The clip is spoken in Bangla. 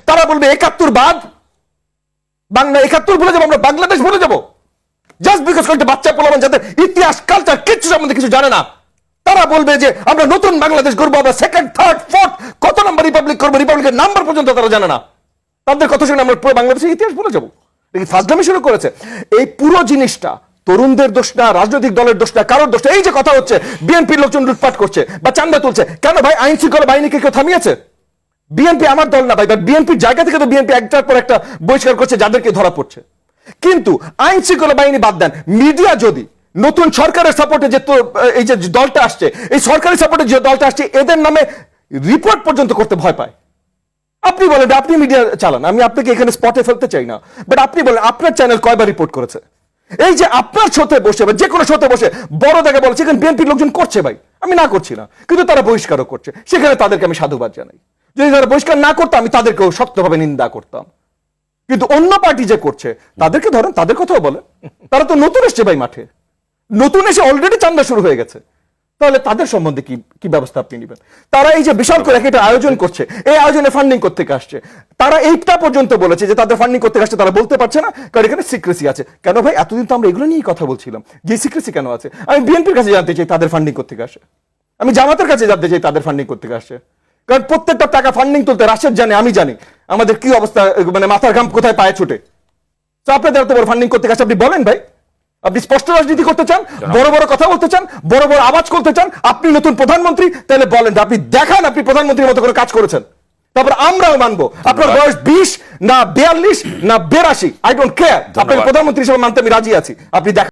তারা বলবে ৭১ বাদ, বাংলা ৭১ ভুলে যাবো, আমরা বাংলাদেশ ভুলে যাবো, জাস্ট বিকজ কয়েকটা বাচ্চা পোলাপান যাদের ইতিহাস কালচার কিছু সম্বন্ধে কিছু জানে না, তারা বলবে যে আমরা নতুন বাংলাদেশ করবো, আমরা সেকেন্ড থার্ড ফোর্থ কত নাম্বার রিপাবলিক করবো, রিপাবলিকের নাম্বার পর্যন্ত তারা জানে না। তাদের কথা শুনে আমরা পুরো বাংলাদেশের ইতিহাস ভুলে যাবো। ফাজলামি শুরু করেছে। এই পুরো জিনিসটা তরুণদের দোষ না, রাজনৈতিক দলের দোষ না, কারোর দোষ না। এই যে কথা হচ্ছে বিএনপির লোকজন লুটপাট করছে বা চান্দা তুলছে, কেন ভাই আইন শৃঙ্খলা বাহিনীকে কেউ থামিয়েছে? বিএনপি আমার দল না ভাই, বিএনপির জায়গা থেকে তো বিএনপি একটার পর একটা বহিষ্কার করছে যাদেরকে ধরা পড়ছে। কিন্তু আইন শৃঙ্খলা বাহিনী বাদ দেন, মিডিয়া যদি নতুন সরকারের সাপোর্টে যে এই যে দলটা আসছে, এই সরকারি সাপোর্টে যে দলটা আসছে, এদের নামে রিপোর্ট পর্যন্ত করতে ভয় পায়। আপনি বলেন, আপনি মিডিয়া চালান, আমি আপনাকে এখানে স্পটে ফেলতে চাই না, বাট আপনি বলেন আপনার চ্যানেল কয়বার রিপোর্ট করেছে? এই যে আপনার শোতে বসে বা যে কোনো শোতে বসে বড় দেখা বলছে এখানে বিএনপির লোকজন করছে ভাই, আমি না করছি না, কিন্তু তারা বহিষ্কারও করছে, সেখানে তাদেরকে আমি সাধুবাদ জানাই। যদি তারা বহিষ্কার না করতাম আমি তাদেরকেও শক্তভাবে নিন্দা করতাম। কিন্তু অন্য পার্টি যে করছে তাদেরকে ধরেন, তাদের কথাও বলেন। তারা তো নতুন এসছে ভাই, মাঠে নতুন এসে অলরেডি চান্দা শুরু হয়ে গেছে, তাহলে তাদের সম্বন্ধে কি ব্যবস্থা আপনি নেবেন? তারা এই যে বিশাল করে একটা আয়োজন করছে, এই আয়োজনে ফান্ডিং করতে আসছে, তারা এইটা পর্যন্ত বলেছে যে তাদের ফান্ডিং করতে আসছে, তারা বলতে পারছে না কারণ এখানে সিক্রেসি আছে। কেন ভাই? এতদিন তো আমরা এগুলো নিয়েই কথা বলছিলাম, যে সিক্রেসি কেন আছে? আমি বিএনপির কাছে জানতে চাই তাদের ফান্ডিং করতে আসে, আমি জামাতের কাছে জানতে চাই তাদের ফান্ডিং করতে আসে, কারণ প্রত্যেকটা টাকা ফান্ডিং তুলতে রাশেদ জানে, আমি জানি আমাদের কি অবস্থা, মানে মাথার ঘাম কোথায় পায়ে ছুটে। তো আপনাদের এত বড় ফান্ডিং করতে আসে, আপনি বলেন ভাই, আপনি স্পষ্ট রাজনীতি করতে চান, বড় বড় কথা বলতে চান, বড় বড় আওয়াজ করতে চান, আপনি নতুন প্রধানমন্ত্রী, তাহলে বলেন, আপনি দেখান আপনি প্রধানমন্ত্রীর মতো করে কাজ করেছেন, তারপর আমরাও মানবো। আপনার বয়স 20 না 42 না 82, আই ডোন্ট কেয়ার, আপনার প্রধানমন্ত্রী হিসেবে মানতে আমি রাজি আছি, আপনি দেখান।